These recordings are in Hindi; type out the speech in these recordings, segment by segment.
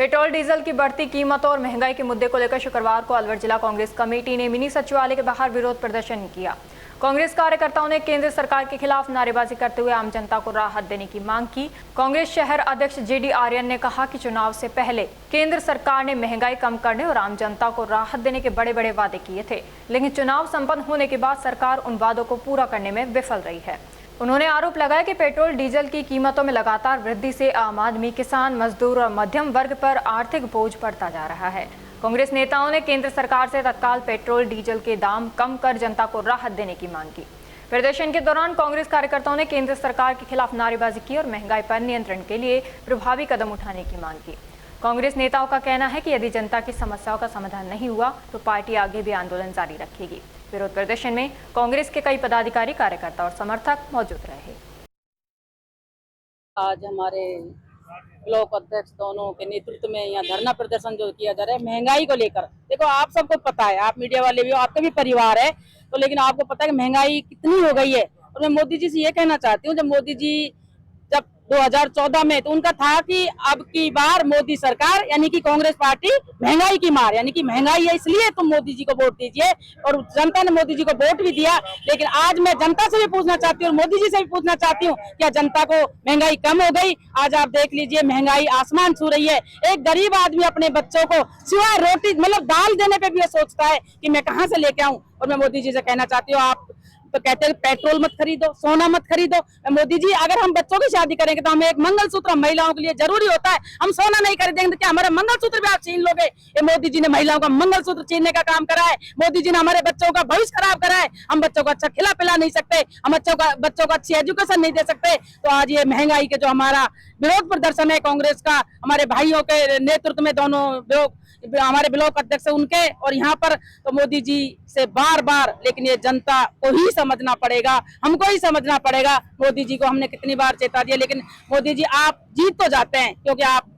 पेट्रोल डीजल की बढ़ती कीमतों और महंगाई के मुद्दे को लेकर शुक्रवार को अलवर जिला कांग्रेस कमेटी ने मिनी सचिवालय के बाहर विरोध प्रदर्शन किया। कांग्रेस कार्यकर्ताओं ने केंद्र सरकार के खिलाफ नारेबाजी करते हुए आम जनता को राहत देने की मांग की। कांग्रेस शहर अध्यक्ष जेडी आर्यन ने कहा कि चुनाव से पहले केंद्र सरकार ने महंगाई कम करने और आम जनता को राहत देने के बड़े बड़े वादे किए थे, लेकिन चुनाव संपन्न होने के बाद सरकार उन वादों को पूरा करने में विफल रही है। उन्होंने आरोप लगाया कि पेट्रोल डीजल की कीमतों में लगातार वृद्धि से आम आदमी, किसान, मजदूर और मध्यम वर्ग पर आर्थिक बोझ बढ़ता जा रहा है। कांग्रेस नेताओं ने केंद्र सरकार से तत्काल पेट्रोल डीजल के दाम कम कर जनता को राहत देने की मांग की। प्रदर्शन के दौरान कांग्रेस कार्यकर्ताओं ने केंद्र सरकार के खिलाफ नारेबाजी की और महंगाई पर नियंत्रण के लिए प्रभावी कदम उठाने की मांग की। कांग्रेस नेताओं का कहना है कि यदि जनता की समस्याओं का समाधान नहीं हुआ तो पार्टी आगे भी आंदोलन जारी रखेगी। विरोध प्रदर्शन में कांग्रेस के कई पदाधिकारी, कार्यकर्ता और समर्थक मौजूद रहे। आज हमारे ब्लॉक अध्यक्ष दोनों के नेतृत्व में यहाँ धरना प्रदर्शन जो किया जा रहा है महंगाई को लेकर। देखो, आप सबको पता है, आप मीडिया वाले भी हो, आपका भी परिवार है, तो लेकिन आपको पता है कि महंगाई कितनी हो गई है। और मैं मोदी जी से ये कहना चाहती हूँ, जब मोदी जी 2014 में तो उनका था कि अब की बार मोदी सरकार यानी कि कांग्रेस पार्टी महंगाई की मार, यानी कि महंगाई है इसलिए तुम मोदी जी को वोट दीजिए, और जनता ने मोदी जी को वोट भी दिया। लेकिन आज मैं जनता से भी पूछना चाहती हूँ और मोदी जी से भी पूछना चाहती हूँ, क्या जनता को महंगाई कम हो गई? आज आप देख लीजिए, महंगाई आसमान छू रही है। एक गरीब आदमी अपने बच्चों को सिवाय रोटी मतलब दाल देने पे भी ये सोचता है कि मैं कहाँ से लेके आऊँ। और मैं मोदी जी से कहना चाहती हूँ, आप तो कहते हैं पेट्रोल मत खरीदो, सोना मत खरीदो। मोदी जी, अगर हम बच्चों की शादी करेंगे तो हमें एक मंगलसूत्र महिलाओं के लिए जरूरी होता है। हम सोना नहीं खरीदेंगे तो क्या हमारा मंगलसूत्र भी आप छीन लोगे? ये मोदी जी ने महिलाओं का मंगलसूत्र छीनने का काम करा है। मोदी जी ने हमारे बच्चों का भविष्य खराब करा है। हम बच्चों को अच्छा खिला पिला नहीं सकते, हम बच्चों को अच्छी एजुकेशन नहीं दे सकते। तो आज ये महंगाई के जो हमारा विरोध प्रदर्शन है कांग्रेस का, हमारे भाइयों के नेतृत्व में दोनों हमारे ब्लॉक अध्यक्ष उनके, और यहाँ पर तो मोदी जी से बार बार, लेकिन ये जनता को ही समझना पड़ेगा, हमको ही समझना पड़ेगा। मोदी जी को हमने कितनी बार चेता दिया, लेकिन मोदी जी आप जीत तो जाते हैं क्योंकि आप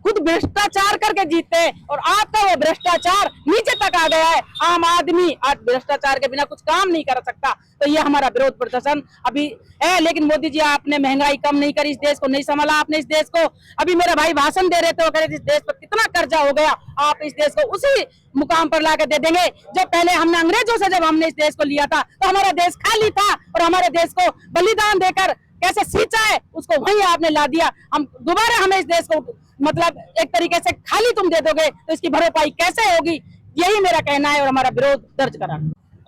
खुद भ्रष्टाचार करके जीतते हैं, और आपका वो भ्रष्टाचार नीचे तक आ गया है। आम आदमी आज भ्रष्टाचार के बिना कुछ काम नहीं कर सकता। तो ये हमारा विरोध प्रदर्शन अभी है। लेकिन मोदी जी, आपने महंगाई कम नहीं करी, इस देश को नहीं संभाला आपने इस देश को। अभी मेरा भाई भाषण दे रहे थे, वो कह रहे थे इस देश पर कितना कर्जा हो गया, आप इस देश को उसी मुकाम पर लाकर दे देंगे जब पहले हमने अंग्रेजों से जब हमने इस देश को लिया था तो हमारा देश खाली था, और हमारे देश को बलिदान देकर कैसे सींचा है उसको वहीं आपने ला दिया। हम दोबारा हमें इस देश को मतलब एक तरीके से खाली तुम दे दोगे तो इसकी भरपाई कैसे होगी? यही मेरा कहना है और हमारा विरोध दर्ज करा।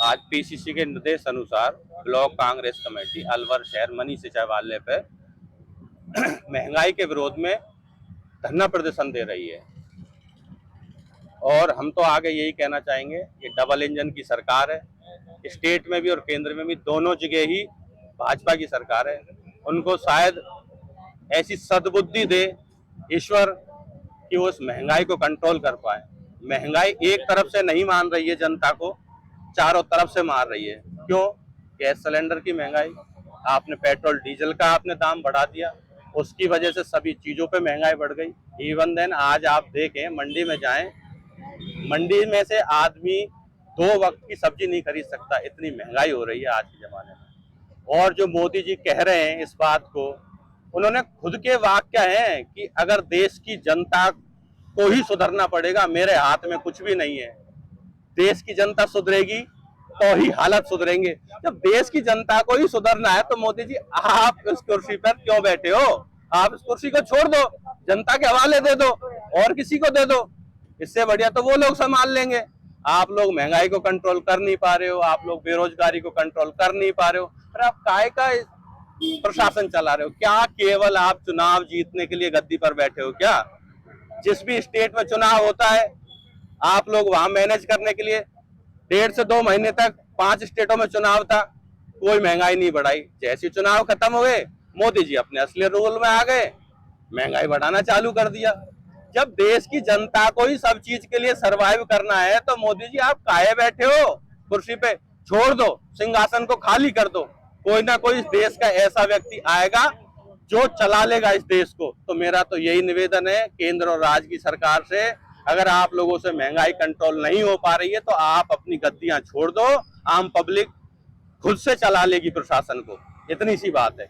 आज पीसीसी के निर्देश अनुसार ब्लॉक कांग्रेस कमेटी अलवर शहर मनी सचिवालय पे महंगाई के विरोध में धरना प्रदर्शन दे रही है। और हम तो आगे यही कहना चाहेंगे, ये डबल इंजन की सरकार है, स्टेट में भी और केंद्र में भी, दोनों जगह ही भाजपा की सरकार है। उनको शायद ऐसी सद्बुद्धि दे ईश्वर कि वो उस महंगाई को कंट्रोल कर पाए। महंगाई एक तरफ से नहीं मान रही है, जनता को चारों तरफ से मार रही है। क्यों? गैस सिलेंडर की महंगाई, आपने पेट्रोल डीजल का आपने दाम बढ़ा दिया, उसकी वजह से सभी चीजों पे महंगाई बढ़ गई। इवन देन आज आप देखें, मंडी में जाएं, मंडी में से आदमी 2 वक्त की सब्जी नहीं खरीद सकता, इतनी महंगाई हो रही है आज के जमाने में। और जो मोदी जी कह रहे हैं इस बात को, उन्होंने खुद के वाक्य हैं कि अगर देश की जनता को ही सुधरना पड़ेगा, मेरे हाथ में कुछ भी नहीं है। देश की जनता सुधरेगी तो ही हालत सुधरेंगे। जब देश की जनता को ही सुधरना है तो मोदी जी, आप इस कुर्सी पर क्यों बैठे हो? आप इस कुर्सी को छोड़ दो, जनता के हवाले दे दो और किसी को दे दो, इससे बढ़िया तो वो लोग संभाल लेंगे। आप लोग महंगाई को कंट्रोल कर नहीं पा रहे हो, आप लोग बेरोजगारी को कंट्रोल कर नहीं पा रहे हो, पर आप काय का प्रशासन चला रहे हो? क्या केवल आप चुनाव जीतने के लिए गद्दी पर बैठे हो क्या? जिस भी स्टेट में चुनाव होता है आप लोग वहां मैनेज करने के लिए 1.5 से 2 महीने तक 5 स्टेटों में चुनाव था, कोई महंगाई नहीं बढ़ाई। जैसे चुनाव खत्म हुए, मोदी जी अपने असली रोल में आ गए, महंगाई बढ़ाना चालू कर दिया। जब देश की जनता को ही सब चीज के लिए सरवाइव करना है तो मोदी जी आप काहे बैठे हो कुर्सी पे? छोड़ दो, सिंहासन को खाली कर दो। कोई ना कोई इस देश का ऐसा व्यक्ति आएगा जो चला लेगा इस देश को। तो मेरा तो यही निवेदन है केंद्र और राज्य की सरकार से, अगर आप लोगों से महंगाई कंट्रोल नहीं हो पा रही है तो आप अपनी गद्दियां छोड़ दो, आम पब्लिक खुद से चला लेगी प्रशासन को, इतनी सी बात है।